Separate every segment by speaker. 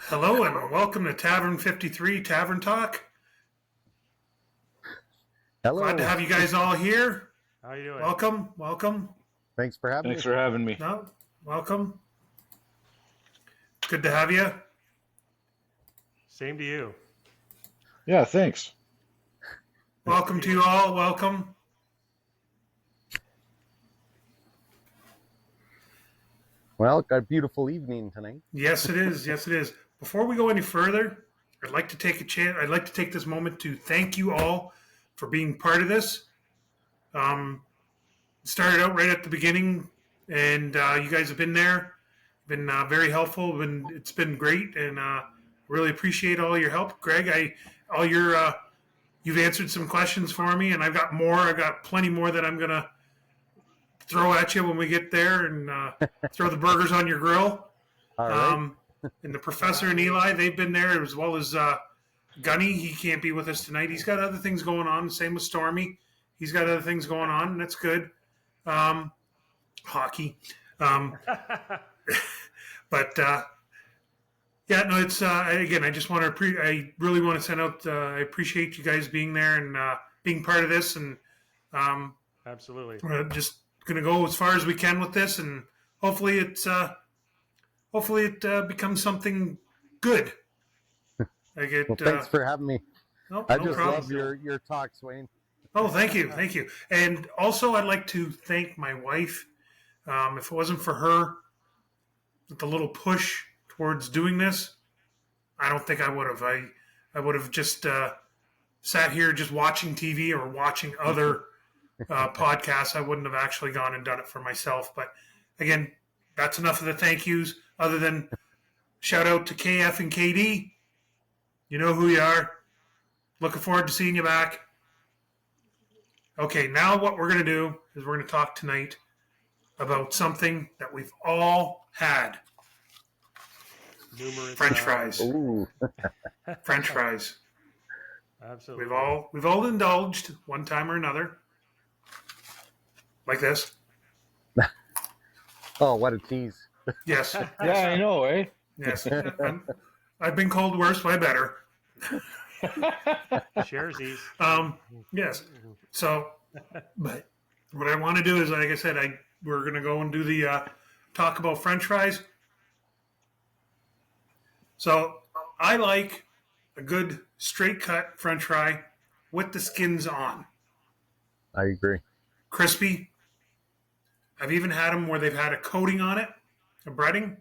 Speaker 1: Hello and welcome to Tavern 53 Tavern Talk.
Speaker 2: Hello.
Speaker 1: Glad to have you guys all here.
Speaker 3: How you doing?
Speaker 1: Welcome.
Speaker 2: Thanks for having
Speaker 4: Thanks
Speaker 2: me.
Speaker 4: for having me.
Speaker 1: No, welcome. Good to have you.
Speaker 3: Same to you.
Speaker 4: Yeah, thanks.
Speaker 1: Welcome to you all. Welcome.
Speaker 2: Well, got a beautiful evening tonight.
Speaker 1: Yes, it is. Yes, it is. Before we go any further, I'd like to take this moment to thank you all for being part of this. Started out right at the beginning, and you guys have been there, been very helpful. It's been great, and really appreciate all your help, Greg. You've answered some questions for me, and I've got more. I've got plenty more that I'm gonna throw at you when we get there, and throw the burgers on your grill.
Speaker 2: All right.
Speaker 1: And the professor and Eli, they've been there, as well as Gunny. He can't be with us tonight. He's got other things going on. Same with Stormy. He's got other things going on, and that's good. Hockey. But yeah, no, it's again. I just want to. I really want to send out. I appreciate you guys being there and being part of this, and
Speaker 3: Absolutely.
Speaker 1: we're just gonna go as far as we can with this, and hopefully it becomes something good.
Speaker 2: Well, thanks for having me.
Speaker 1: No
Speaker 2: I just
Speaker 1: problem.
Speaker 2: love your talks, Wayne.
Speaker 1: Oh, thank you. And also, I'd like to thank my wife. If it wasn't for her, with the little push towards doing this, I don't think I would have. I would have just sat here just watching TV or watching other podcasts. I wouldn't have actually gone and done it for myself. But again, that's enough of the thank yous. Other than shout out to KF and KD. You know who you are. Looking forward to seeing you back. Okay, now what we're going to do is we're going to talk tonight about something that we've all had.
Speaker 3: Numerous
Speaker 1: French
Speaker 3: times.
Speaker 1: fries.
Speaker 2: Ooh.
Speaker 1: French fries.
Speaker 3: Absolutely.
Speaker 1: We've all indulged one time or another. Like this.
Speaker 2: Oh, what a tease.
Speaker 1: Yes.
Speaker 4: Yeah, I know, eh?
Speaker 1: Yes. I've been called worse by better.
Speaker 3: Sharesies.
Speaker 1: Yes. So, but what I want to do is, like I said, we're going to go and do the talk about French fries. So I like a good straight cut French fry with the skins on,
Speaker 2: I agree.
Speaker 1: crispy. I've even had them where they've had a coating on it, a breading.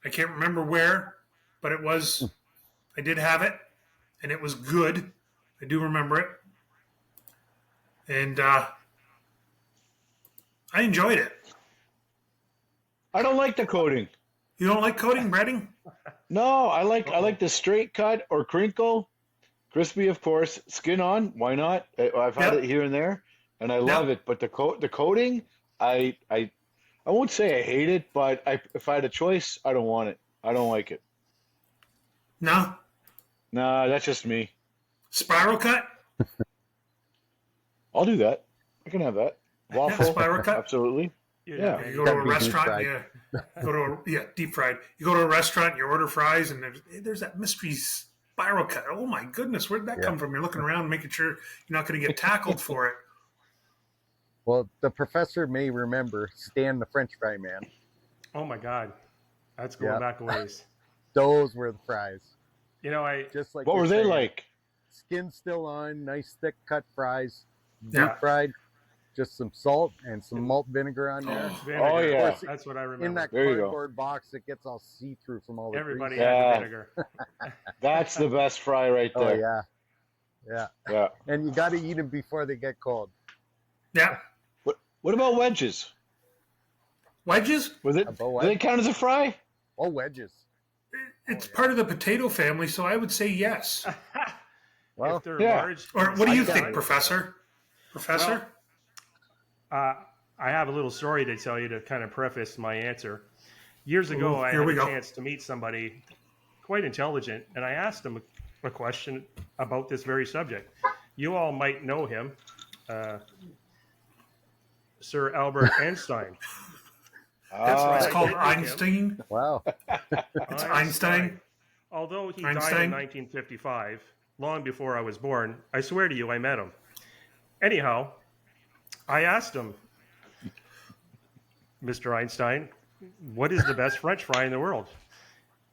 Speaker 1: I can't remember where, but it was. I did have it, and it was good. I do remember it, and I enjoyed it.
Speaker 4: I don't like the coating.
Speaker 1: You don't like coating breading?
Speaker 4: No, I like the straight cut or crinkle, crispy, of course. Skin on, why not? I've had
Speaker 1: Yep.
Speaker 4: it here and there, and I love it. But the coating, I won't say I hate it, but if I had a choice, I don't want it. I don't like it.
Speaker 1: No.
Speaker 4: Nah, that's just me.
Speaker 1: Spiral cut?
Speaker 4: I'll do that. I can have that. Waffle,
Speaker 1: spiral cut?
Speaker 4: Absolutely.
Speaker 3: Yeah.
Speaker 1: You go to a
Speaker 2: Gotta be
Speaker 1: restaurant,
Speaker 2: deep-fried.
Speaker 1: deep fried. You go to a restaurant, you order fries, and there's that mystery spiral cut. Oh my goodness, where did that come from? You're looking around, making sure you're not going to get tackled for it.
Speaker 2: Well, the professor may remember Stan the French fry man.
Speaker 3: Oh my God. That's going
Speaker 2: Yeah.
Speaker 3: back a ways.
Speaker 2: Those were the fries.
Speaker 3: You know, I
Speaker 2: Just like
Speaker 4: What
Speaker 2: you're
Speaker 4: were they
Speaker 2: saying.
Speaker 4: like?
Speaker 2: Skin still on, nice thick cut fries, deep
Speaker 1: Yeah.
Speaker 2: fried, just some salt and some malt vinegar on there.
Speaker 3: vinegar.
Speaker 4: Oh, yeah.
Speaker 3: That's what I remember.
Speaker 2: In that
Speaker 4: There you go.
Speaker 2: cardboard box, it gets all see-through from all the
Speaker 3: Everybody
Speaker 2: grease.
Speaker 3: had
Speaker 4: Yeah.
Speaker 3: the vinegar.
Speaker 4: That's the best fry right
Speaker 2: Oh
Speaker 4: there.
Speaker 2: yeah,
Speaker 4: Yeah.
Speaker 2: and you got to eat them before they get cold.
Speaker 1: Yeah.
Speaker 4: What about wedges?
Speaker 1: Wedges?
Speaker 4: Was it?
Speaker 2: About
Speaker 4: Do
Speaker 2: what?
Speaker 4: they count as a fry?
Speaker 2: Oh, wedges.
Speaker 1: It's part of the potato family, so I would say yes.
Speaker 2: Well,
Speaker 3: If they're
Speaker 4: yeah.
Speaker 3: large.
Speaker 1: Or what do you
Speaker 2: I
Speaker 1: think,
Speaker 2: got it.
Speaker 1: Professor? Professor?
Speaker 3: I have a little story to tell you to kind of preface my answer. Years ago, I
Speaker 1: here
Speaker 3: had
Speaker 1: we
Speaker 3: a
Speaker 1: go.
Speaker 3: chance to meet somebody quite intelligent, and I asked him a question about this very subject. You all might know him, Sir Albert Einstein.
Speaker 1: It's
Speaker 3: I
Speaker 1: called
Speaker 3: did meet him.
Speaker 2: Oh, wow.
Speaker 1: It's Einstein.
Speaker 3: Although he died
Speaker 1: Einstein?
Speaker 3: in 1955, long before I was born, I swear to you, I met him. Anyhow, I asked him, Mr. Einstein, what is the best French fry in the world?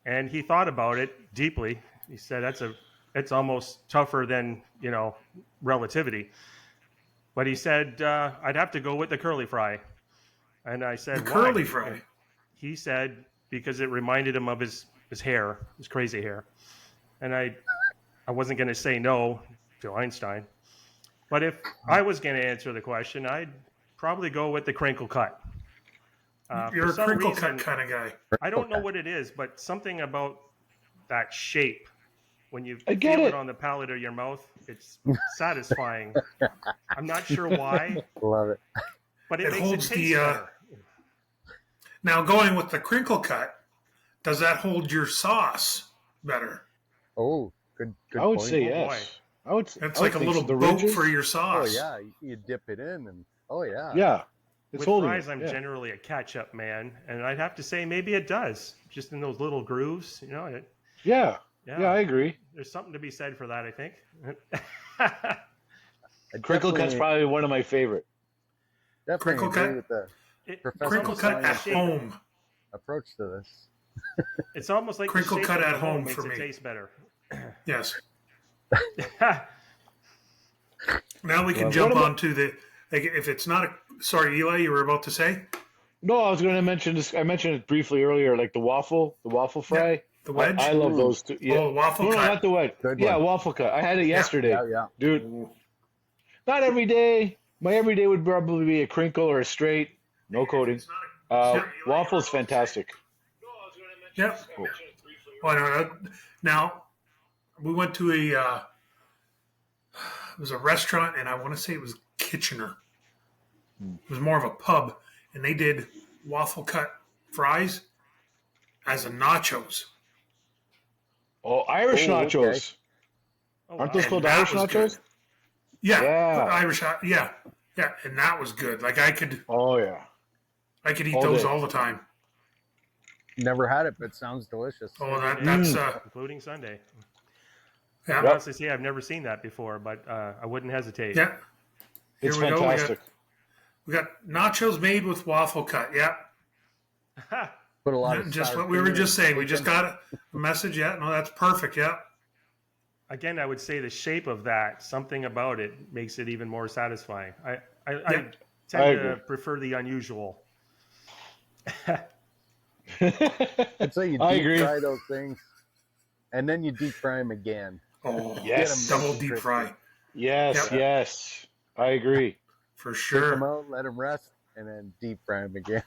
Speaker 3: And he thought about it deeply. He said, it's almost tougher than, relativity. But he said, I'd have to go with the curly fry. And I said,
Speaker 1: The
Speaker 3: why?
Speaker 1: curly fry.
Speaker 3: He said, because it reminded him of his hair, his crazy hair. And I wasn't going to say no to Einstein. But if I was going to answer the question, I'd probably go with the crinkle cut.
Speaker 1: You're
Speaker 3: For
Speaker 1: a
Speaker 3: some
Speaker 1: crinkle
Speaker 3: reason,
Speaker 1: cut kind of guy.
Speaker 3: I don't know what it is, but something about that shape, when you
Speaker 4: I get
Speaker 3: feel
Speaker 4: it.
Speaker 3: it on the palate of your mouth, it's satisfying. I'm not sure why,
Speaker 2: Love it.
Speaker 3: but it
Speaker 1: It
Speaker 3: makes
Speaker 1: holds
Speaker 3: it taste
Speaker 1: the,
Speaker 3: better.
Speaker 1: Now, going with the crinkle cut, does that hold your sauce better?
Speaker 2: Oh, good
Speaker 4: I would
Speaker 2: point.
Speaker 4: say
Speaker 3: Oh,
Speaker 4: yes. I would.
Speaker 1: It's
Speaker 4: I would
Speaker 1: like a
Speaker 4: think
Speaker 1: little
Speaker 4: so. The
Speaker 1: boat
Speaker 4: ridges?
Speaker 1: for your
Speaker 2: Oh,
Speaker 1: sauce.
Speaker 2: yeah. You dip it in and, oh, yeah.
Speaker 4: Yeah. It's
Speaker 3: With
Speaker 4: holding
Speaker 3: fries,
Speaker 4: it,
Speaker 3: I'm
Speaker 4: yeah.
Speaker 3: generally a catch-up man, and I'd have to say maybe it does, just in those little grooves.
Speaker 4: Yeah.
Speaker 3: Yeah,
Speaker 4: Yeah, I agree.
Speaker 3: there's something to be said for that, I think.
Speaker 2: I
Speaker 4: Crinkle cut's
Speaker 2: definitely-
Speaker 4: probably one of my favorite.
Speaker 2: Definitely
Speaker 1: Crinkle
Speaker 2: agree
Speaker 1: cut?
Speaker 2: with the Professor
Speaker 1: Crinkle
Speaker 2: Almost
Speaker 1: cut
Speaker 2: like
Speaker 1: at
Speaker 2: a shape.
Speaker 1: home.
Speaker 2: approach to this.
Speaker 3: It's almost like
Speaker 1: Crinkle
Speaker 3: the shape
Speaker 1: cut
Speaker 3: of
Speaker 1: at
Speaker 3: the
Speaker 1: home
Speaker 3: home makes
Speaker 1: for
Speaker 3: it
Speaker 1: me.
Speaker 3: taste better.
Speaker 1: Yes. Now we can
Speaker 4: Well,
Speaker 1: jump
Speaker 4: what about-
Speaker 1: on to the. Like, if it's not a. Sorry, Eli, you were about to say?
Speaker 4: No, I was going to mention this. I mentioned it briefly earlier, like the waffle fry.
Speaker 1: The wedge?
Speaker 4: I love those two. Yeah.
Speaker 1: Oh, the waffle
Speaker 4: no,
Speaker 1: cut.
Speaker 4: not the wedge.
Speaker 2: Good
Speaker 4: Yeah,
Speaker 2: one.
Speaker 4: waffle cut. I had it yesterday,
Speaker 2: Yeah.
Speaker 4: dude. Not every day. My every day would probably be a crinkle or a straight, no coating. Waffle's fantastic.
Speaker 1: Yep. Oh, no. Now, we went to it was a restaurant, and I want to say it was Kitchener. It was more of a pub, and they did waffle cut fries as a nachos.
Speaker 4: Oh, Irish
Speaker 2: Oh,
Speaker 4: nachos.
Speaker 2: okay.
Speaker 3: Oh,
Speaker 4: Aren't
Speaker 3: wow.
Speaker 4: those called
Speaker 1: that
Speaker 4: Irish
Speaker 1: was good.
Speaker 4: nachos?
Speaker 1: Yeah,
Speaker 4: Yeah.
Speaker 1: the Irish. Yeah, and that was good. Like I could
Speaker 4: Oh yeah.
Speaker 1: eat
Speaker 4: All
Speaker 1: those
Speaker 4: day.
Speaker 1: all the time.
Speaker 2: Never had it, but sounds delicious.
Speaker 1: Oh,
Speaker 3: Every
Speaker 1: that's
Speaker 3: day, including Sunday.
Speaker 1: yeah,
Speaker 4: Yep.
Speaker 3: Honestly, see, I've never seen that before, but I wouldn't hesitate.
Speaker 1: yeah. Here
Speaker 4: It's
Speaker 1: we go.
Speaker 4: fantastic.
Speaker 1: We got nachos made with waffle cut. Yeah,
Speaker 2: Put a lot of
Speaker 1: just
Speaker 2: sour
Speaker 1: what we were
Speaker 2: cream
Speaker 1: just
Speaker 2: and
Speaker 1: saying. We just
Speaker 2: bacon.
Speaker 1: got a message. Yeah, no, that's perfect. Yeah,
Speaker 3: Again, I would say the shape of that, something about it makes it even more satisfying. I
Speaker 1: Yeah.
Speaker 3: tend
Speaker 4: I
Speaker 3: to
Speaker 4: agree.
Speaker 3: prefer the unusual.
Speaker 2: I'd say you
Speaker 4: I
Speaker 2: deep
Speaker 4: agree.
Speaker 2: fry those things, and then you deep fry them again.
Speaker 1: oh
Speaker 4: Yes.
Speaker 1: double deep fry
Speaker 4: Yes,
Speaker 1: Yep.
Speaker 4: yes. I agree.
Speaker 1: for
Speaker 2: Take
Speaker 1: sure.
Speaker 2: them out, let them rest, and then deep fry them again.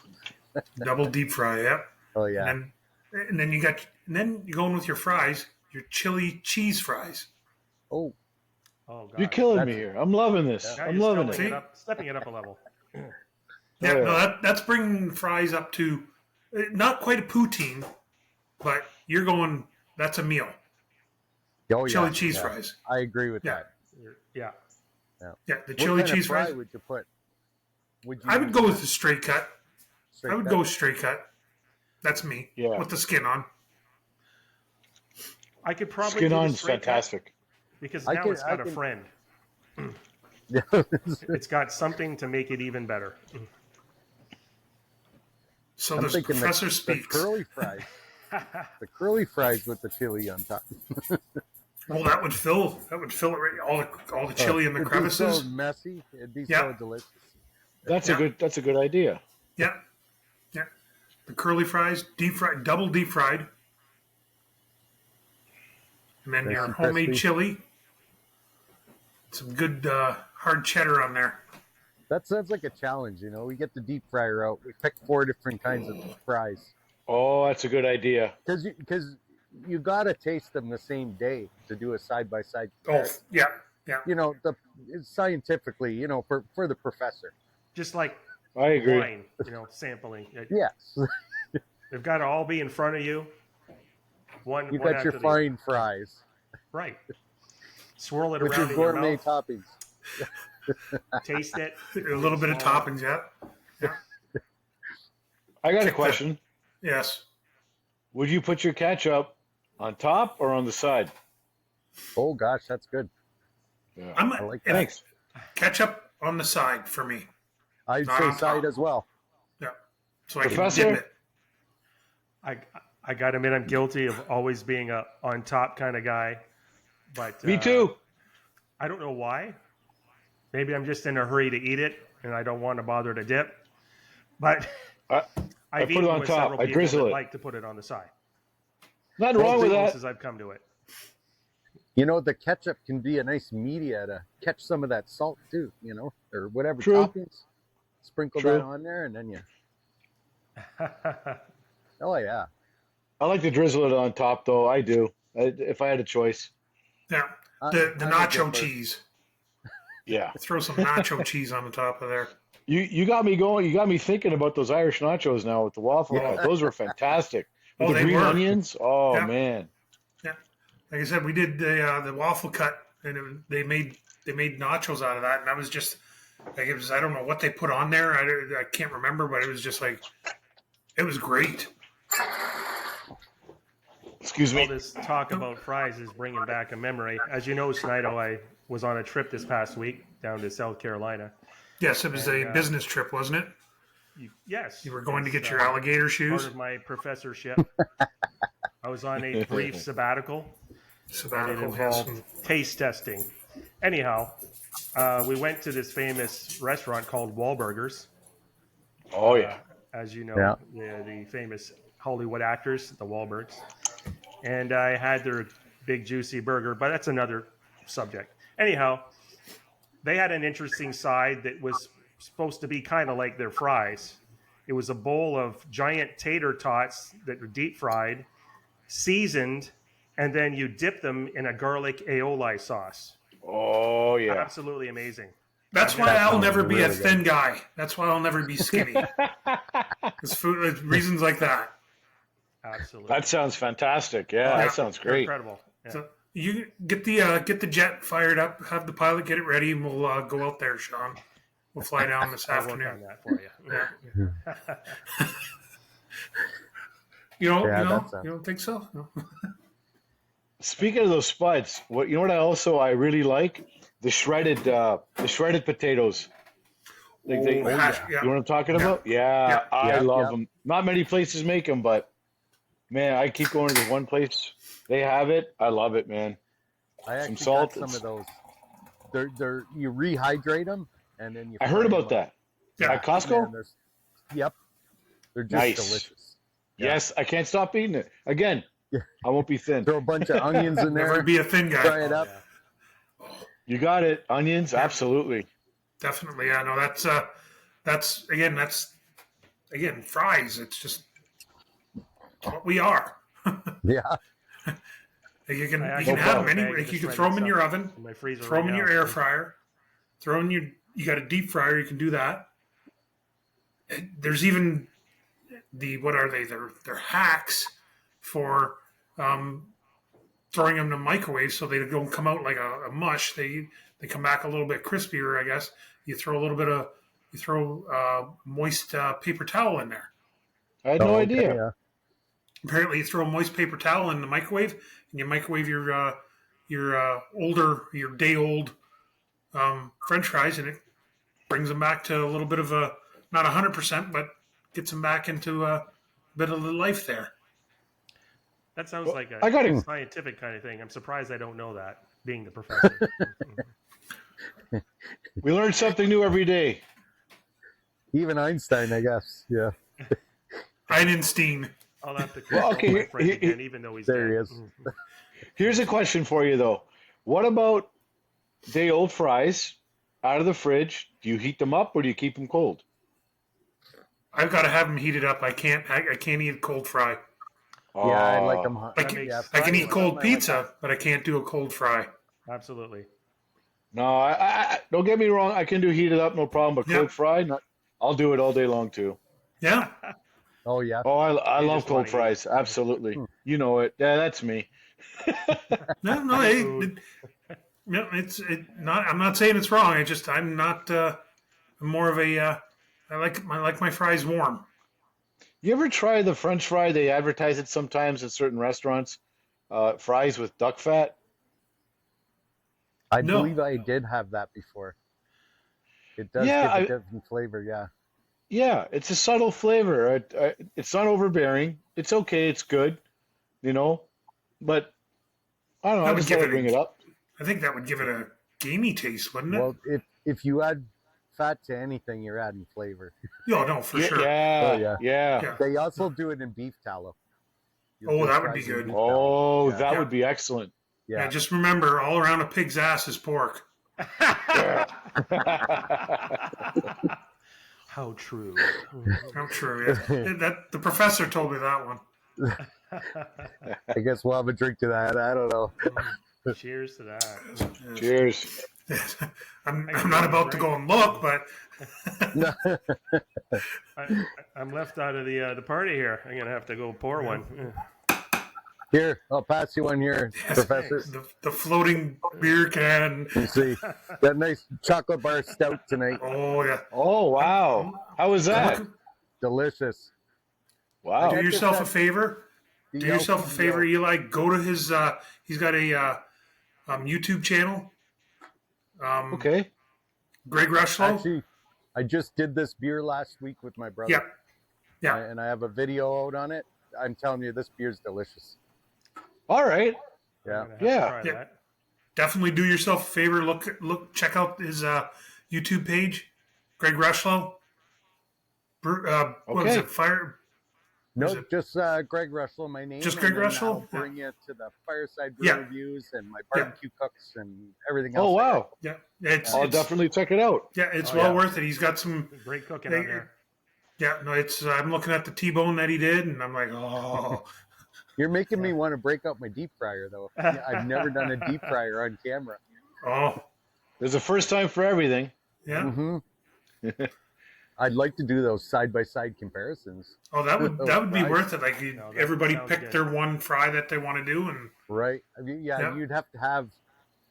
Speaker 1: Double deep fry. Yeah.
Speaker 2: Oh yeah.
Speaker 1: And then you you're going with your fries, your chili cheese fries.
Speaker 2: Oh,
Speaker 3: Oh, God.
Speaker 4: You're killing me
Speaker 2: That's-
Speaker 4: here. I'm loving this.
Speaker 3: Now
Speaker 4: I'm
Speaker 3: you're
Speaker 4: loving
Speaker 3: stepping
Speaker 4: it.
Speaker 3: stepping it up a level.
Speaker 1: Yeah,
Speaker 4: yeah.
Speaker 1: no, that's bringing fries up to not quite a poutine, but you're going. That's a meal.
Speaker 2: oh yeah.
Speaker 1: Chili cheese
Speaker 2: yeah.
Speaker 1: fries.
Speaker 2: I agree with
Speaker 1: Yeah.
Speaker 2: that.
Speaker 3: Yeah.
Speaker 1: Yeah, the
Speaker 2: What
Speaker 1: chili
Speaker 2: kind
Speaker 1: cheese
Speaker 2: of fry
Speaker 1: fries.
Speaker 2: would you put? Would you
Speaker 1: I would
Speaker 2: use
Speaker 1: go with the straight cut.
Speaker 2: straight
Speaker 1: I would
Speaker 2: cut?
Speaker 1: go with straight cut. That's me.
Speaker 4: Yeah.
Speaker 1: With the skin on.
Speaker 3: I could probably
Speaker 4: Skin
Speaker 3: do the
Speaker 4: on's
Speaker 3: straight cut
Speaker 4: fantastic.
Speaker 3: because
Speaker 2: I
Speaker 3: now
Speaker 2: can-
Speaker 3: it's
Speaker 2: I
Speaker 3: got a
Speaker 2: can-
Speaker 3: friend.
Speaker 2: Yeah.
Speaker 3: It's got something to make it even better.
Speaker 1: So
Speaker 2: I'm
Speaker 1: this
Speaker 2: thinking
Speaker 1: professor
Speaker 2: the
Speaker 1: speaks.
Speaker 2: curly fries. The curly fries with the chili on top.
Speaker 1: Well, that would fill it right. All the chili in the
Speaker 2: It'd be
Speaker 1: crevices.
Speaker 2: so messy. It'd be
Speaker 1: Yeah.
Speaker 2: so delicious.
Speaker 4: That's
Speaker 1: Yeah.
Speaker 4: a good idea.
Speaker 1: Yeah, yeah. The curly fries, deep fried, double deep fried, and then
Speaker 2: Nice
Speaker 1: your
Speaker 2: and
Speaker 1: homemade
Speaker 2: crispy.
Speaker 1: chili. Some good hard cheddar on there.
Speaker 2: That sounds like a challenge, you know. We get the deep fryer out. We pick 4 different kinds of fries
Speaker 4: Oh, that's a good idea.
Speaker 2: because you gotta taste them the same day to do a side by side.
Speaker 1: Oh, yeah, yeah.
Speaker 2: You know, scientifically, you know, for the professor.
Speaker 3: Just like
Speaker 4: I agree.
Speaker 3: wine, sampling.
Speaker 2: Yes,
Speaker 3: They've got to all be in front of you. One,
Speaker 2: you
Speaker 3: one
Speaker 2: got your
Speaker 3: after the-
Speaker 2: fine fries
Speaker 3: Right. Swirl it
Speaker 2: with
Speaker 3: around
Speaker 2: your
Speaker 3: in your
Speaker 2: gourmet
Speaker 3: mouth.
Speaker 2: toppings.
Speaker 3: Taste it.
Speaker 1: A little bit of toppings, yeah.
Speaker 4: I got a
Speaker 1: Check that.
Speaker 4: question.
Speaker 1: Yes.
Speaker 4: Would you put your ketchup on top or on the side?
Speaker 2: Oh gosh, that's good.
Speaker 4: Yeah.
Speaker 1: I'm
Speaker 2: I like
Speaker 1: if-
Speaker 4: Thanks.
Speaker 1: ketchup on the side for me.
Speaker 2: I'd
Speaker 1: Not
Speaker 2: say
Speaker 1: on
Speaker 2: side
Speaker 1: top.
Speaker 2: as well.
Speaker 1: Yeah. So I can
Speaker 4: Professor?
Speaker 1: dip it.
Speaker 3: I got to admit, I'm guilty of always being a on top kind of guy. But
Speaker 4: Me too.
Speaker 3: I don't know why. Maybe I'm just in a hurry to eat it, and I don't want to bother to dip. But
Speaker 4: I
Speaker 3: I've
Speaker 4: put it
Speaker 3: eaten
Speaker 4: on
Speaker 3: with
Speaker 4: top.
Speaker 3: several
Speaker 4: I
Speaker 3: people
Speaker 4: drizzle
Speaker 3: that
Speaker 4: it.
Speaker 3: like to put it on the side.
Speaker 4: Nothing wrong with
Speaker 3: Close
Speaker 4: that.
Speaker 3: as I've come to it.
Speaker 2: You know, the ketchup can be a nice media to catch some of that salt too, you know, or whatever
Speaker 4: True.
Speaker 2: toppings. Sprinkle
Speaker 4: True.
Speaker 2: that on there and then you, oh yeah.
Speaker 4: I like to drizzle it on top, though. I do. If I had a choice.
Speaker 1: Yeah.
Speaker 2: I-
Speaker 1: The
Speaker 2: I'm a
Speaker 1: nacho
Speaker 2: dipper.
Speaker 1: cheese.
Speaker 4: Yeah.
Speaker 1: Throw some nacho cheese on the top of there.
Speaker 4: You got me going. You got me thinking about those Irish nachos now with the waffle.
Speaker 2: Yeah.
Speaker 4: cut. Those were fantastic. With
Speaker 1: Oh,
Speaker 4: the
Speaker 1: they
Speaker 4: green
Speaker 1: were.
Speaker 4: onions. Oh
Speaker 1: Yeah.
Speaker 4: man.
Speaker 1: Like I said, we did the waffle cut, and they made nachos out of that, and that was just like it was. I don't know what they put on there. I can't remember, but it was just like it was great.
Speaker 4: Excuse
Speaker 3: All
Speaker 4: me.
Speaker 3: this talk about fries is bringing back a memory. As you know, Snido, I was on a trip this past week down to South Carolina.
Speaker 1: Yes, it was a
Speaker 3: And,
Speaker 1: business trip, wasn't it?
Speaker 3: Yes.
Speaker 1: You were going to
Speaker 3: it's,
Speaker 1: get your alligator
Speaker 3: part
Speaker 1: shoes.
Speaker 3: of my professorship. I was on a brief sabbatical. And it
Speaker 1: Sabbatical, yes.
Speaker 3: involved taste testing. Anyhow, we went to this famous restaurant called Wahlburgers.
Speaker 4: Oh yeah.
Speaker 3: As you know,
Speaker 2: Yeah.
Speaker 3: the famous Hollywood actors, the Wahlbergs. And I had their big juicy burger, but that's another subject. Anyhow, they had an interesting side that was supposed to be kind of like their fries. It was a bowl of giant tater tots that were deep fried, seasoned, and then you dip them in a garlic aioli sauce.
Speaker 4: Oh yeah.
Speaker 3: Absolutely amazing.
Speaker 1: That's why
Speaker 2: That
Speaker 1: I'll
Speaker 2: sounds
Speaker 1: never be a
Speaker 2: really good.
Speaker 1: thin guy. That's why I'll never be skinny. It's food. It's reasons like that.
Speaker 3: Absolutely.
Speaker 4: That sounds fantastic. Yeah,
Speaker 1: Yeah.
Speaker 4: that sounds
Speaker 3: They're
Speaker 4: great.
Speaker 3: incredible. Yeah.
Speaker 1: So you get the jet fired up. Have the pilot get it ready, and we'll go out there, Sean. We'll fly down this
Speaker 3: I'll work on
Speaker 1: afternoon.
Speaker 3: that for you.
Speaker 1: Yeah. You don't,
Speaker 2: Yeah,
Speaker 1: you know,
Speaker 2: that's
Speaker 1: you don't think so? No.
Speaker 4: Speaking of those spuds, what you know what I really like? The shredded potatoes.
Speaker 1: Oh, hash-
Speaker 4: You know what I'm talking
Speaker 1: Yeah.
Speaker 4: about? Yeah,
Speaker 1: Yeah.
Speaker 4: I
Speaker 2: Yeah,
Speaker 4: love
Speaker 2: yeah.
Speaker 4: them. Not many places make them, but man, I keep going to this one place. They have it. I love it, man.
Speaker 2: I actually
Speaker 4: salt,
Speaker 2: got some
Speaker 4: it's-
Speaker 2: of those. They're you rehydrate them and then you.
Speaker 4: I heard
Speaker 2: fry
Speaker 4: about
Speaker 2: 'em
Speaker 4: that.
Speaker 2: up.
Speaker 1: Yeah.
Speaker 4: At Costco?
Speaker 2: Man, yep. They're just
Speaker 4: Nice.
Speaker 2: delicious.
Speaker 4: Yes, I can't stop eating it. Again,
Speaker 2: Yeah.
Speaker 4: I won't be thin.
Speaker 2: Throw a bunch of onions in
Speaker 1: Never
Speaker 2: there.
Speaker 1: be a thin guy.
Speaker 2: Fry it up.
Speaker 3: Yeah.
Speaker 4: You got it. Onions, absolutely.
Speaker 1: Definitely, yeah. No, that's again fries. It's just what we are.
Speaker 2: Yeah.
Speaker 1: You can
Speaker 3: I
Speaker 1: you can
Speaker 3: actually
Speaker 1: have
Speaker 3: have
Speaker 1: them
Speaker 3: a
Speaker 1: any.
Speaker 3: bag of
Speaker 1: Like you can
Speaker 3: the
Speaker 1: throw them in
Speaker 3: shredded
Speaker 1: your
Speaker 3: stuff
Speaker 1: oven,
Speaker 3: in my freezer
Speaker 1: throw them
Speaker 3: right
Speaker 1: in your
Speaker 3: now.
Speaker 1: air fryer, throw in your. You got a deep fryer. You can do that. There's even what are they? They're hacks for throwing them in the microwave so they don't come out like a mush. They come back a little bit crispier, I guess. You throw moist paper towel in there.
Speaker 4: I had no
Speaker 2: Oh, okay,
Speaker 4: idea.
Speaker 2: yeah.
Speaker 1: Apparently, you throw a moist paper towel in the microwave, and you microwave your day old French fries, and it brings them back to a little bit of a not 100%, but gets them back into a bit of the life there.
Speaker 3: That sounds like a
Speaker 4: I gotta-
Speaker 3: scientific kind of thing. I'm surprised I don't know that, being the professor.
Speaker 4: We learn something new every day.
Speaker 2: Even Einstein, I guess. Yeah.
Speaker 1: Einstein.
Speaker 3: I'll have to
Speaker 4: Well,
Speaker 3: consult
Speaker 4: okay,
Speaker 3: my friend
Speaker 4: he-
Speaker 3: again, even though he's
Speaker 2: There he
Speaker 3: dead.
Speaker 2: is.
Speaker 4: Here's a question for you though. What about day old fries out of the fridge? Do you heat them up or do you keep them cold?
Speaker 1: I've got to have them heated up. I can't eat a cold fry.
Speaker 2: Yeah, I like
Speaker 4: Oh.
Speaker 2: them.
Speaker 1: I
Speaker 3: That
Speaker 1: can,
Speaker 3: makes-
Speaker 1: I can eat cold
Speaker 2: like
Speaker 1: pizza, but I can't do a cold fry.
Speaker 3: Absolutely.
Speaker 4: No, I don't get me wrong. I can do heated up, no problem. But
Speaker 1: Yeah.
Speaker 4: cold fry, I'll do it all day long too.
Speaker 1: Yeah,
Speaker 2: Oh yeah.
Speaker 4: Oh, I
Speaker 3: You
Speaker 4: love
Speaker 3: just
Speaker 4: cold
Speaker 3: wanna eat.
Speaker 4: fries. Absolutely. You know it. Yeah, that's me.
Speaker 1: no,
Speaker 3: Food.
Speaker 1: no. It's not. I'm not saying it's wrong. I'm not. I'm more of a. I like my fries warm.
Speaker 4: You ever try the French fry? They advertise it sometimes at certain restaurants. Fries with duck fat.
Speaker 2: I
Speaker 1: No.
Speaker 2: believe I did have that before. It does
Speaker 4: Yeah,
Speaker 2: give a different flavor, yeah.
Speaker 4: Yeah, it's a subtle flavor. It's not overbearing. It's okay. It's good, you know. But I don't know.
Speaker 1: That
Speaker 4: I
Speaker 1: would
Speaker 4: just
Speaker 1: give
Speaker 4: thought
Speaker 1: it
Speaker 4: I'd bring
Speaker 1: a,
Speaker 4: it up.
Speaker 1: I think that would give it a gamey taste, wouldn't it?
Speaker 2: Well, if you add fat to anything, you're adding flavor.
Speaker 1: Yeah, no, for
Speaker 4: Yeah,
Speaker 1: sure.
Speaker 4: yeah,
Speaker 2: Oh, yeah.
Speaker 4: yeah.
Speaker 1: Yeah.
Speaker 2: They also do it in beef tallow. You
Speaker 1: Oh,
Speaker 2: do
Speaker 1: that would be
Speaker 2: fries in
Speaker 1: good.
Speaker 2: beef
Speaker 4: Oh,
Speaker 2: tallow. Yeah.
Speaker 4: that
Speaker 1: Yeah.
Speaker 4: would be excellent.
Speaker 1: Yeah,
Speaker 2: Yeah.
Speaker 1: just remember, all around a pig's ass is pork.
Speaker 4: Yeah.
Speaker 3: How true.
Speaker 1: I'm true. Yeah. That the professor told me that one.
Speaker 2: I guess we'll have a drink to that. I don't know.
Speaker 3: Cheers to that.
Speaker 4: Cheers.
Speaker 1: I'm not about to go and look, but
Speaker 3: I'm left out of the party here. I'm gonna have to go pour one.
Speaker 2: Here, I'll pass you one here, Professor.
Speaker 1: the floating beer can.
Speaker 2: You see, got a nice chocolate bar stout tonight.
Speaker 1: Oh yeah.
Speaker 4: Oh, wow. How was that?
Speaker 2: Delicious.
Speaker 4: Wow.
Speaker 1: Do yourself a favor.
Speaker 2: The
Speaker 1: Do yourself a
Speaker 2: LPO.
Speaker 1: favor, Eli. Go to his. He's got a YouTube channel.
Speaker 4: Okay.
Speaker 1: Greg Rushlow.
Speaker 2: Actually, I just did this beer last week with my brother.
Speaker 1: Yeah. Yeah.
Speaker 2: And I have a video out on it. I'm telling you, this beer's delicious.
Speaker 4: All right.
Speaker 2: Yeah.
Speaker 3: I'm gonna have to
Speaker 4: Yeah.
Speaker 3: try
Speaker 1: Yeah.
Speaker 3: that.
Speaker 1: Definitely do yourself a favor. Look. Check out his YouTube page, Greg Rushlow. What was
Speaker 4: Okay.
Speaker 1: it? Fire.
Speaker 2: No,
Speaker 1: Is it-
Speaker 2: just Greg Rushlow, my name.
Speaker 1: Just
Speaker 2: and
Speaker 1: Greg
Speaker 2: then
Speaker 1: Rushlow?
Speaker 2: I'll bring you to the Fireside Brew
Speaker 1: Yeah.
Speaker 2: reviews and my
Speaker 1: Yeah.
Speaker 2: barbecue cooks and everything else.
Speaker 4: Oh, wow.
Speaker 1: Yeah. It's
Speaker 4: I'll definitely check it out.
Speaker 1: Yeah, it's
Speaker 3: Oh,
Speaker 1: well
Speaker 3: yeah.
Speaker 1: worth it. He's got some.
Speaker 3: Great cooking
Speaker 1: They-
Speaker 3: on there.
Speaker 1: Yeah, no, it's. I'm looking at the T-bone that he did, and I'm like, oh,
Speaker 2: You're making me want to break out my deep fryer, though. Yeah, I've never done a deep fryer on camera.
Speaker 1: oh,
Speaker 4: There's a first time for everything.
Speaker 1: yeah.
Speaker 2: hmm I'd like to do those side by side comparisons.
Speaker 1: Oh, that would be
Speaker 2: Fries.
Speaker 1: worth it. Like
Speaker 3: No, that
Speaker 1: everybody
Speaker 3: sounds
Speaker 1: picked
Speaker 3: good.
Speaker 1: their one fry that they want to do, and
Speaker 2: Right? I mean, yeah,
Speaker 1: Yeah.
Speaker 2: you'd have to have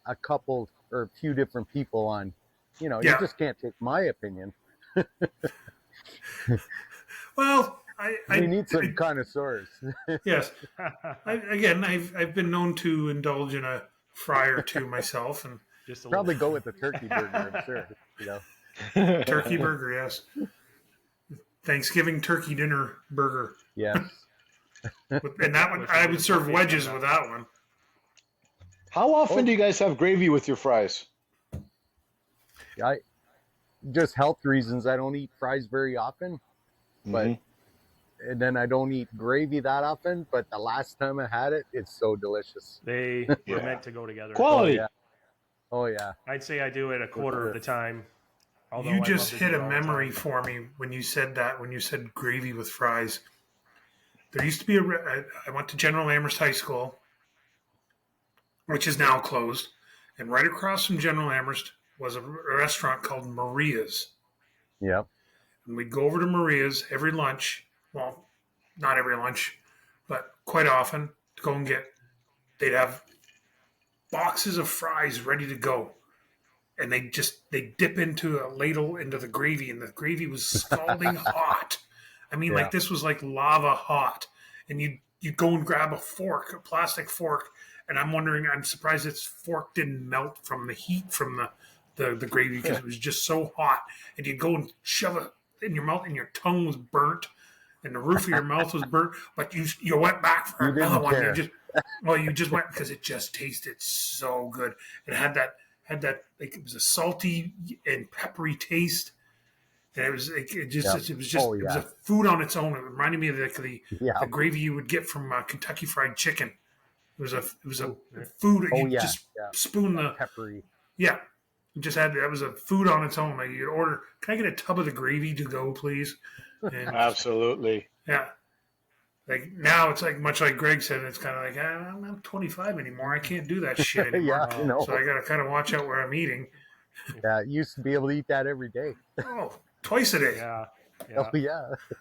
Speaker 2: a couple or a few different people on. You know,
Speaker 1: Yeah.
Speaker 2: you just can't take my opinion.
Speaker 1: well,
Speaker 2: We need some connoisseurs.
Speaker 1: yes. I've been known to indulge in a fry or two myself, and
Speaker 3: Just a
Speaker 2: Probably
Speaker 3: little.
Speaker 2: go with the turkey burger, I'm sure. You know,
Speaker 1: turkey burger, yes. Thanksgiving turkey dinner burger,
Speaker 2: yes.
Speaker 1: and that would I would serve wedges with that one.
Speaker 4: How often do you guys have gravy with your fries?
Speaker 2: I just health reasons. I don't eat fries very often, but
Speaker 4: Mhm.
Speaker 2: and then I don't eat gravy that often. But the last time I had it, it's so delicious.
Speaker 3: They
Speaker 4: Yeah.
Speaker 3: were meant to go together.
Speaker 4: Quality.
Speaker 2: yeah. Oh yeah.
Speaker 3: I'd say I do it a quarter of the time. although
Speaker 1: You
Speaker 3: I
Speaker 1: just
Speaker 3: love to
Speaker 1: hit
Speaker 3: do it
Speaker 1: a
Speaker 3: all the
Speaker 1: memory
Speaker 3: time.
Speaker 1: for me when you said that. When you said gravy with fries, there used to be I went to General Amherst High School, which is now closed, and right across from General Amherst was a restaurant called Maria's.
Speaker 2: Yep.
Speaker 1: And we'd go over to Maria's every lunch. Well, not every lunch, but quite often to go and get. They'd have boxes of fries ready to go, and they dip into a ladle into the gravy, and the gravy was scalding hot. I mean,
Speaker 2: Yeah.
Speaker 1: like this was like lava hot, and you go and grab a fork, a plastic fork, and I'm surprised its fork didn't melt from the heat from the gravy because it was just so hot, and you'd go and shove it in your mouth, and your tongue was burnt, and the roof of your mouth was burnt, but you went back for
Speaker 2: You didn't
Speaker 1: another one.
Speaker 2: care.
Speaker 1: You just went because it just tasted so good. It had that like it was a salty and peppery taste, and it was like, it
Speaker 2: Yeah.
Speaker 1: was just
Speaker 2: Oh,
Speaker 1: it was a
Speaker 2: yeah.
Speaker 1: food on its own. It reminded me of the
Speaker 2: Yeah.
Speaker 1: gravy you would get from Kentucky Fried Chicken. It was a
Speaker 3: Oh, yeah.
Speaker 1: food.
Speaker 2: Oh,
Speaker 1: You
Speaker 2: yeah.
Speaker 1: just
Speaker 2: Yeah.
Speaker 1: spoon the
Speaker 2: Peppery.
Speaker 1: yeah. You just had that was a food on its own. Like you'd order, can I get a tub of the gravy to go, please? And
Speaker 4: Absolutely.
Speaker 1: yeah. Like now it's like much like Greg said, it's kind of like I'm not 25 anymore. I can't do that shit anymore.
Speaker 2: Yeah, you know.
Speaker 1: So I got to kind of watch out where I'm eating.
Speaker 2: Yeah, I used to be able to eat that every day.
Speaker 1: Oh, twice a day.
Speaker 3: Yeah.
Speaker 2: Oh
Speaker 3: Yeah.
Speaker 2: yeah.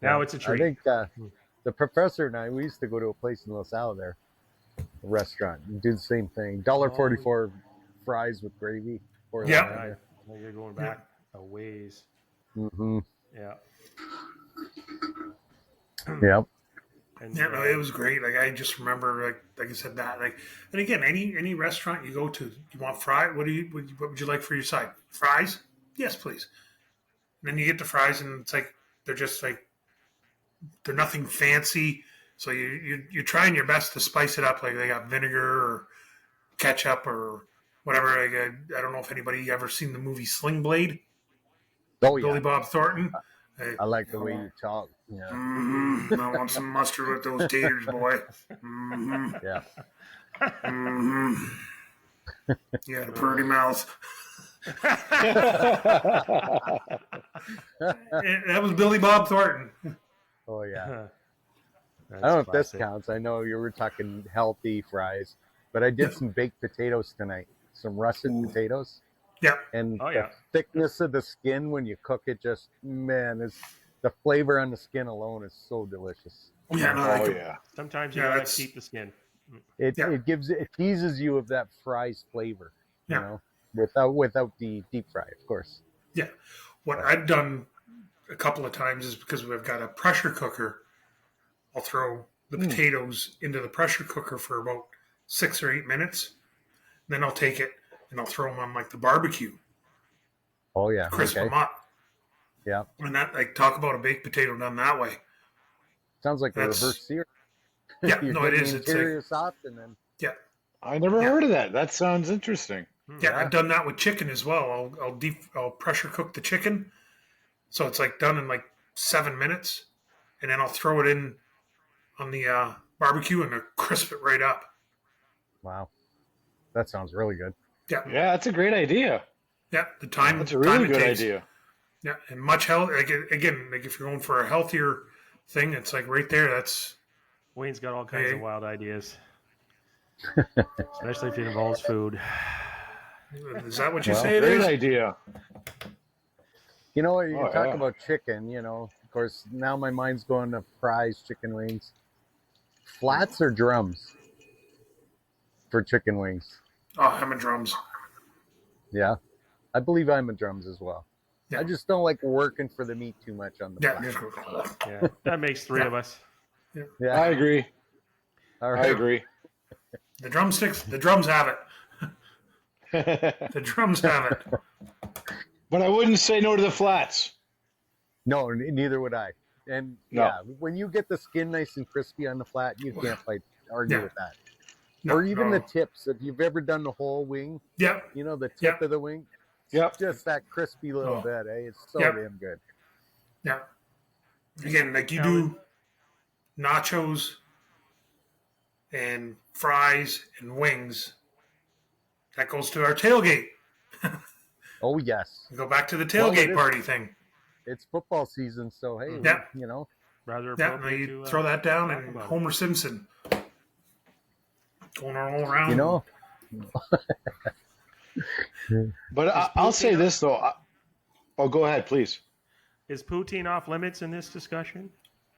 Speaker 3: Now it's a
Speaker 2: I
Speaker 3: treat.
Speaker 2: think the professor and I, we used to go to a place in LaSalle there, a restaurant, and do the same thing. $1.44 fries with gravy.
Speaker 1: Yeah.
Speaker 3: You're going back a ways.
Speaker 2: Mm-hmm.
Speaker 3: Yeah.
Speaker 2: Yep.
Speaker 3: And,
Speaker 1: Yeah, no, it was great. Like I just remember, like I said that. Like, and again, any restaurant you go to, you want fries? What would you like for your side? Fries? Yes, please. And then you get the fries, and it's like they're just like they're nothing fancy. So you're trying your best to spice it up. Like they got vinegar or ketchup or whatever. Like, I don't know if anybody ever seen the movie Sling Blade,
Speaker 2: Oh
Speaker 1: Billy
Speaker 2: yeah.
Speaker 1: Bob Thornton.
Speaker 2: I like the way you talk. Yeah.
Speaker 1: I want some mustard with those taters, boy. Mm-hmm.
Speaker 2: Yeah.
Speaker 1: Mm-hmm. You got a pretty mouth. That was Billy Bob Thornton.
Speaker 2: Oh yeah.
Speaker 3: That's
Speaker 2: I don't know if this
Speaker 3: classic.
Speaker 2: counts. I know you were talking healthy fries, but I did some baked potatoes tonight. Some russet potatoes.
Speaker 1: Yeah.
Speaker 2: And
Speaker 3: Oh, yeah.
Speaker 2: the thickness of the skin when you cook it, just man, is the flavor on the skin alone is so delicious.
Speaker 1: Yeah, no,
Speaker 4: Oh yeah.
Speaker 3: Sometimes you
Speaker 1: Yeah,
Speaker 3: gotta
Speaker 1: that's-
Speaker 3: keep the skin.
Speaker 2: It
Speaker 1: Yeah.
Speaker 2: it teases you of that fries flavor, you
Speaker 1: Yeah.
Speaker 2: know, without the deep fry, of course.
Speaker 1: Yeah. What I've done a couple of times is because we've got a pressure cooker, I'll throw the potatoes into the pressure cooker for about 6 or 8 minutes. Then I'll take it and I'll throw them on like the barbecue,
Speaker 2: Oh yeah.
Speaker 1: crisp
Speaker 2: Okay.
Speaker 1: them up.
Speaker 2: Yeah.
Speaker 1: And that, like, talk about a baked potato done that way.
Speaker 2: Sounds like a
Speaker 1: That's-
Speaker 2: reverse sear.
Speaker 1: Yeah,
Speaker 2: You're
Speaker 1: no, it
Speaker 2: getting
Speaker 1: is.
Speaker 2: the
Speaker 1: It's like,
Speaker 2: interior soft and then
Speaker 4: I never
Speaker 1: Yeah.
Speaker 4: heard of that. That sounds interesting.
Speaker 1: yeah, I've done that with chicken as well. I'll pressure cook the chicken, so it's like done in like 7 minutes, and then I'll throw it in on the barbecue and it'll crisp it right up.
Speaker 2: wow. That sounds really good.
Speaker 1: Yeah,
Speaker 4: Yeah, that's a great idea.
Speaker 1: yeah. The time
Speaker 4: That's a
Speaker 1: time
Speaker 4: really
Speaker 1: it
Speaker 4: good
Speaker 1: takes.
Speaker 4: idea.
Speaker 1: Yeah, and much health. Like, again, like if you're going for a healthier thing, it's like right there. That's
Speaker 3: Wayne's got all kinds
Speaker 1: Hey.
Speaker 3: of wild ideas, especially if it involves food.
Speaker 1: is that what you
Speaker 2: Well,
Speaker 1: say it
Speaker 4: Great
Speaker 1: is?
Speaker 4: idea.
Speaker 2: You know what? You
Speaker 4: Oh,
Speaker 2: talk
Speaker 4: yeah.
Speaker 2: about chicken, you know, of course, now my mind's going to fries, chicken wings. Flats or drums for chicken wings?
Speaker 1: Oh, I'm in drums.
Speaker 2: Yeah. I believe I'm a drums as well.
Speaker 1: Yeah.
Speaker 2: I just don't like working for the meat too much on the
Speaker 1: Yeah,
Speaker 2: flat.
Speaker 1: just go.
Speaker 3: Yeah, that makes three
Speaker 1: Yeah.
Speaker 2: I
Speaker 3: of us.
Speaker 4: agree.
Speaker 2: All
Speaker 4: I
Speaker 2: right.
Speaker 4: agree.
Speaker 1: The drumsticks. The drums have it. The drums have it.
Speaker 4: But I wouldn't say no to the flats.
Speaker 2: No, neither would I. And
Speaker 4: No.
Speaker 2: yeah, when you get the skin nice and crispy on the flat, you can't argue
Speaker 1: Yeah.
Speaker 2: with that.
Speaker 1: No,
Speaker 2: or even
Speaker 1: no.
Speaker 2: the tips. If you've ever done the whole wing,
Speaker 1: Yeah,
Speaker 2: you know, the tip
Speaker 1: Yep.
Speaker 2: of the wing,
Speaker 4: Yep.
Speaker 2: just that crispy little
Speaker 1: Oh.
Speaker 2: bit, eh? It's so
Speaker 1: Yep.
Speaker 2: damn good.
Speaker 1: yeah. Again, like you do nachos and fries and wings. That goes to our tailgate.
Speaker 2: Oh, yes.
Speaker 1: We go back to the
Speaker 2: Well, it
Speaker 1: tailgate
Speaker 2: is.
Speaker 1: party thing.
Speaker 2: It's football season, so hey,
Speaker 1: Yeah.
Speaker 2: you know,
Speaker 3: Rather
Speaker 1: Yeah,
Speaker 3: appropriate
Speaker 1: you
Speaker 3: to,
Speaker 1: throw that down
Speaker 3: talk
Speaker 1: and
Speaker 3: about it.
Speaker 1: Homer Simpson going all around.
Speaker 2: you know,
Speaker 4: But I'll say this though. Oh, go ahead, please.
Speaker 3: Is poutine off limits in this discussion?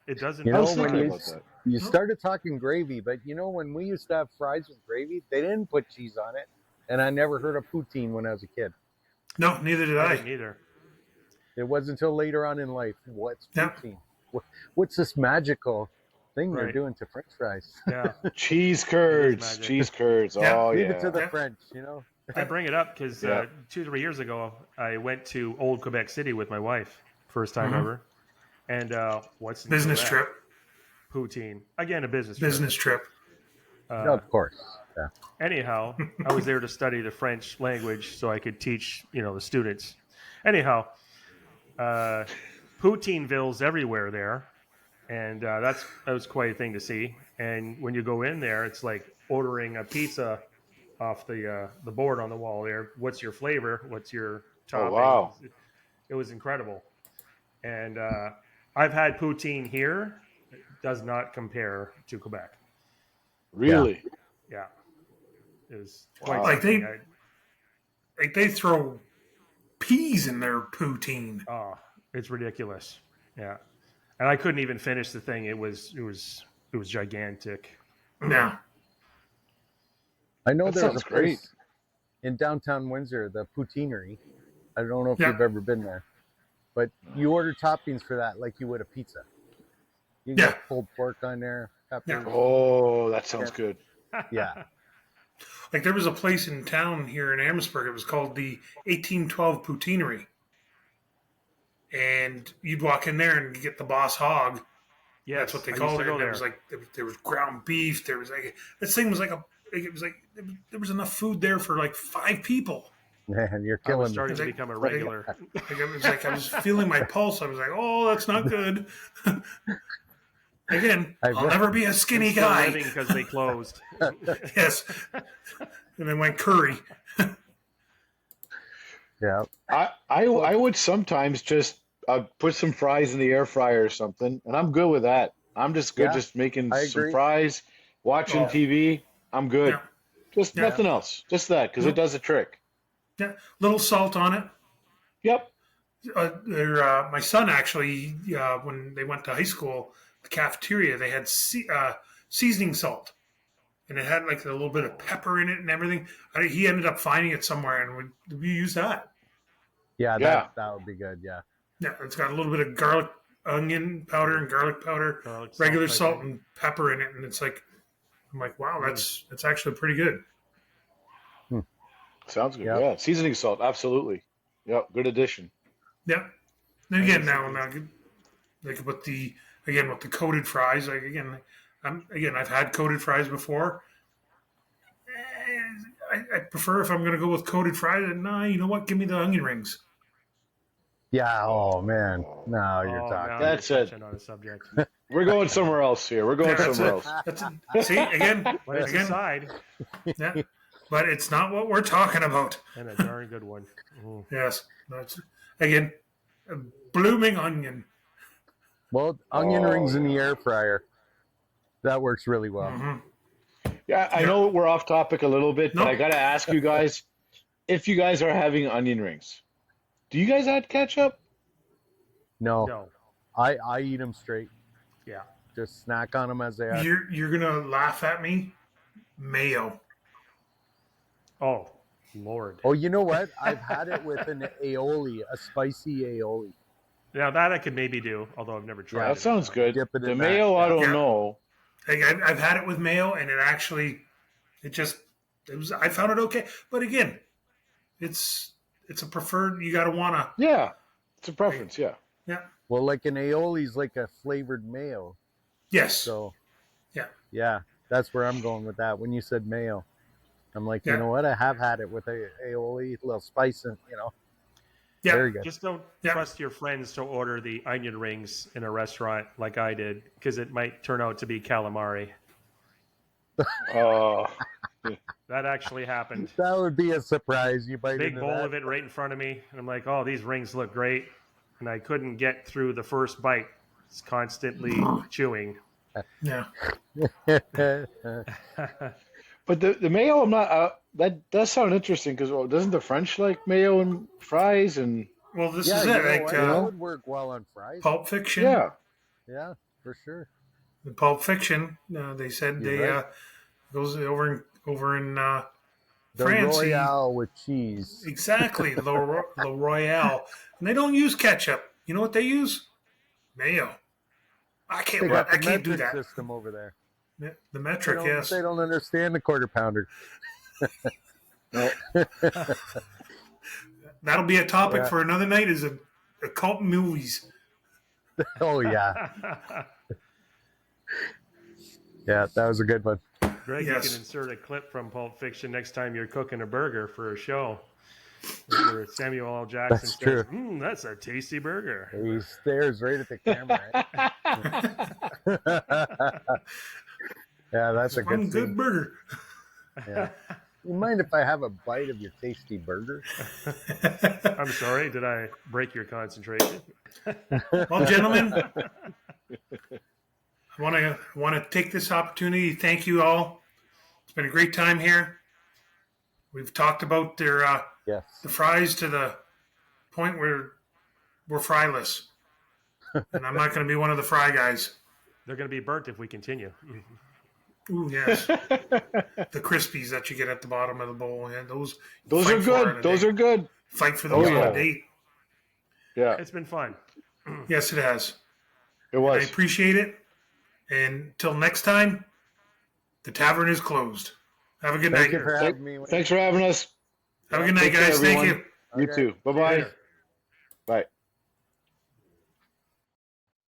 Speaker 3: It doesn't.
Speaker 2: You
Speaker 4: I
Speaker 2: know,
Speaker 4: was
Speaker 2: when
Speaker 4: thinking
Speaker 2: you,
Speaker 4: about that.
Speaker 2: you started talking gravy, but you know, when we used to have fries with gravy, they didn't put cheese on it. And I never heard of poutine when I was a kid.
Speaker 1: No, neither did
Speaker 3: I
Speaker 1: I.
Speaker 3: didn't either.
Speaker 2: It wasn't until later on in life. What's
Speaker 1: Yeah.
Speaker 2: poutine? What's this magical thing they're
Speaker 3: Right.
Speaker 2: doing to French fries?
Speaker 3: Yeah,
Speaker 4: Cheese curds.
Speaker 3: magic.
Speaker 4: Cheese curds.
Speaker 1: Yeah.
Speaker 4: Oh
Speaker 2: Leave
Speaker 4: yeah.
Speaker 2: it to the
Speaker 1: Yeah.
Speaker 2: French, you know.
Speaker 3: I bring it up because
Speaker 4: Yeah.
Speaker 3: 2-3 years ago I went to Old Quebec City with my wife, first time
Speaker 1: Mhm.
Speaker 3: ever. And what's new
Speaker 1: Business
Speaker 3: with that?
Speaker 1: trip.
Speaker 3: Poutine again, a business
Speaker 1: Business trip.
Speaker 3: trip.
Speaker 2: Of course. Yeah.
Speaker 3: Anyhow, I was there to study the French language so I could teach, the students. Anyhow, Poutineville's everywhere there, and that was quite a thing to see. And when you go in there, it's like ordering a pizza off the board on the wall there. What's your flavor? What's your topping?
Speaker 4: wow.
Speaker 3: It was incredible. And I've had poutine here. It does not compare to Quebec.
Speaker 4: Really?
Speaker 3: Yeah. It was quite
Speaker 4: Wow.
Speaker 1: Like
Speaker 3: something.
Speaker 1: they- Like they throw peas in their poutine.
Speaker 3: Oh, it's ridiculous. Yeah. And I couldn't even finish the thing. It was gigantic.
Speaker 1: Yeah.
Speaker 2: I know
Speaker 4: That
Speaker 2: there's a
Speaker 4: sounds
Speaker 2: place in downtown Windsor, the Poutineery. I don't know if
Speaker 1: Yeah.
Speaker 2: you've ever been there, but you order toppings for that like you would a pizza. You can
Speaker 1: Yeah.
Speaker 2: get pulled pork on there, peppers.
Speaker 4: Oh, that sounds good.
Speaker 2: Yeah.
Speaker 1: Like there was a place in town here in Amherstburg. It was called the 1812 Poutineery, and you'd walk in there and get the Boss Hog.
Speaker 3: Yes,
Speaker 1: That's what they
Speaker 3: I used
Speaker 1: called
Speaker 3: to
Speaker 1: it.
Speaker 3: go
Speaker 1: And there
Speaker 3: there.
Speaker 1: was like there was ground beef. There was like this thing was like a. It was like there was enough food there for like 5 people.
Speaker 2: Man, you're
Speaker 3: I was
Speaker 2: killing me.
Speaker 3: starting to
Speaker 1: Like-
Speaker 3: become a regular.
Speaker 1: Like it was like I was feeling my pulse. I was like, oh, that's not good. Again, I'll never be a skinny
Speaker 3: Still
Speaker 1: guy.
Speaker 3: living because they closed.
Speaker 1: Yes. And then went curry.
Speaker 2: Yeah.
Speaker 4: I would sometimes just put some fries in the air fryer or something, and I'm good with that. I'm just good
Speaker 2: Yeah,
Speaker 4: just making
Speaker 2: I
Speaker 4: some
Speaker 2: agree.
Speaker 4: fries, watching
Speaker 1: Oh.
Speaker 4: TV. I'm good.
Speaker 1: Yeah.
Speaker 4: Just
Speaker 1: Yeah.
Speaker 4: nothing else. Just that because it does a trick.
Speaker 1: Yeah. Little salt on it.
Speaker 4: Yep.
Speaker 1: My son actually, when they went to high school, the cafeteria, they had seasoning salt. And it had like a little bit of pepper in it and everything. He ended up finding it somewhere, and we used that.
Speaker 2: Yeah,
Speaker 4: Yeah.
Speaker 2: that would be good. Yeah.
Speaker 1: Yeah, it's got a little bit of garlic, onion powder, and garlic powder,
Speaker 3: Garlic salt,
Speaker 1: regular
Speaker 3: I
Speaker 1: salt
Speaker 3: think.
Speaker 1: and pepper in it, and it's like, I'm like, wow, that's actually pretty good.
Speaker 4: Sounds good.
Speaker 2: Yep.
Speaker 4: Yeah. Seasoning salt. Absolutely. Yep. Good addition.
Speaker 1: Yeah. And again, now like with the coated fries, like I've had coated fries before. I prefer if I'm going to go with coated fries. Nah, you know what? Give me the onion rings.
Speaker 2: Yeah. Oh man. No, you're
Speaker 3: Oh,
Speaker 2: talking.
Speaker 3: now
Speaker 4: That's
Speaker 3: you're
Speaker 4: it.
Speaker 3: touching on a subject.
Speaker 4: We're going somewhere else here. We're going
Speaker 1: Yeah, that's
Speaker 4: somewhere
Speaker 1: it.
Speaker 4: else.
Speaker 1: That's it. See again,
Speaker 3: But it's a
Speaker 1: again.
Speaker 3: side
Speaker 1: Yeah, but it's not what we're talking about.
Speaker 3: and a darn good one. Mm.
Speaker 1: Yes, that's again a blooming onion.
Speaker 2: Well, onion
Speaker 4: Oh,
Speaker 2: rings in the air fryer. That works really well.
Speaker 1: Mhm.
Speaker 4: Yeah, I
Speaker 1: Yeah.
Speaker 4: know we're off topic a little bit, but
Speaker 1: No.
Speaker 4: I got to ask you guys if you guys are having onion rings. Do you guys add ketchup?
Speaker 2: No,
Speaker 3: No.
Speaker 2: I eat them straight.
Speaker 3: Yeah.
Speaker 2: Just snack on them as they are.
Speaker 1: You're gonna laugh at me. Mayo.
Speaker 3: Oh, Lord.
Speaker 2: Oh, you know what? I've had it with an aioli, a spicy aioli.
Speaker 3: Now that I could maybe do, although I've never tried
Speaker 4: That
Speaker 3: it.
Speaker 4: sounds good.
Speaker 2: Dip it
Speaker 4: The
Speaker 2: in
Speaker 4: mayo,
Speaker 2: that,
Speaker 4: I don't
Speaker 1: yeah.
Speaker 4: know.
Speaker 1: Like I've had it with mayo, and I found it okay. But again, it's a preferred. You gotta wanna.
Speaker 4: Yeah, it's a preference. Yeah.
Speaker 1: Yeah.
Speaker 2: Well, like an aioli's like a flavored mayo.
Speaker 1: Yes.
Speaker 2: So
Speaker 1: Yeah.
Speaker 2: that's where I'm going with that. When you said mayo, I'm like,
Speaker 1: Yeah.
Speaker 2: you know what? I have had it with a aioli, a little spice, and
Speaker 1: Yeah.
Speaker 2: very good.
Speaker 3: Just don't
Speaker 1: Yeah.
Speaker 3: trust your friends to order the onion rings in a restaurant like I did, because it might turn out to be calamari.
Speaker 4: Uh,
Speaker 3: That actually happened.
Speaker 2: That would be a surprise. You bite
Speaker 3: Big
Speaker 2: into
Speaker 3: bowl
Speaker 2: that.
Speaker 3: of it right in front of me, and I'm like, "Oh, these rings look great," and I couldn't get through the first bite. It's constantly chewing.
Speaker 1: Yeah.
Speaker 4: but the mayo, I'm not. That does sound interesting because doesn't the French like mayo and fries and
Speaker 1: Well, this
Speaker 2: Yeah,
Speaker 1: is
Speaker 2: you
Speaker 1: it.
Speaker 2: know
Speaker 1: Like
Speaker 2: what?
Speaker 4: you
Speaker 2: That
Speaker 4: know?
Speaker 2: would work well on fries.
Speaker 1: Pulp Fiction.
Speaker 4: yeah.
Speaker 2: Yeah, for sure.
Speaker 1: The Pulp Fiction. They said
Speaker 2: You're
Speaker 1: they
Speaker 2: right.
Speaker 1: goes over in
Speaker 2: The
Speaker 1: France.
Speaker 2: Royale with cheese.
Speaker 1: Exactly, Le Royale, and they don't use ketchup. You know what they use? Mayo. I
Speaker 2: They
Speaker 1: can't.
Speaker 2: got
Speaker 1: I
Speaker 2: the
Speaker 1: can't do
Speaker 2: metric
Speaker 1: that.
Speaker 2: system over there.
Speaker 1: The
Speaker 2: They
Speaker 1: metric,
Speaker 2: don't,
Speaker 1: yes.
Speaker 2: they don't understand the quarter pounder.
Speaker 4: No.
Speaker 1: That'll be a topic
Speaker 2: Yeah.
Speaker 1: for another night. Is a cult movies.
Speaker 2: Oh yeah, yeah, that was a good one.
Speaker 3: Greg,
Speaker 1: Yes.
Speaker 3: you can insert a clip from Pulp Fiction next time you're cooking a burger for a show. Where Samuel L. Jackson
Speaker 2: That's
Speaker 3: says,
Speaker 2: true.
Speaker 3: That's a tasty burger.
Speaker 2: He stares right at the camera. Right? Yeah, that's a
Speaker 1: One
Speaker 2: good
Speaker 1: good
Speaker 2: scene.
Speaker 1: burger.
Speaker 2: Yeah. You mind if I have a bite of your tasty burger?
Speaker 3: I'm sorry, did I break your concentration?
Speaker 1: Well, gentlemen, I want to take this opportunity to thank you all. It's been a great time here. We've talked about the
Speaker 2: Yes.
Speaker 1: fries to the point where we're fryless, and I'm not going to be one of the fry guys.
Speaker 3: They're going to be burnt if we continue.
Speaker 1: Ooh, yes, the crispies that you get at the bottom of the bowl, yeah, those
Speaker 4: Those
Speaker 1: fight
Speaker 4: are
Speaker 1: for on
Speaker 4: good.
Speaker 1: a
Speaker 4: Those
Speaker 1: date.
Speaker 4: are good.
Speaker 1: Fight for
Speaker 4: Oh,
Speaker 1: those on
Speaker 4: yeah.
Speaker 1: a date.
Speaker 4: Yeah,
Speaker 3: It's been fun.
Speaker 4: Mm.
Speaker 1: Yes, it has.
Speaker 4: it
Speaker 1: I
Speaker 4: was.
Speaker 1: appreciate it. And till next time, the tavern is closed. Have a good
Speaker 2: Thank
Speaker 1: night.
Speaker 2: you for having me.
Speaker 4: Thanks for having us.
Speaker 1: Have a good night,
Speaker 4: Take care,
Speaker 1: guys. Thank
Speaker 4: everyone.
Speaker 1: you.
Speaker 4: You
Speaker 2: Okay.
Speaker 4: too. Bye-bye.
Speaker 1: Later.
Speaker 4: Bye.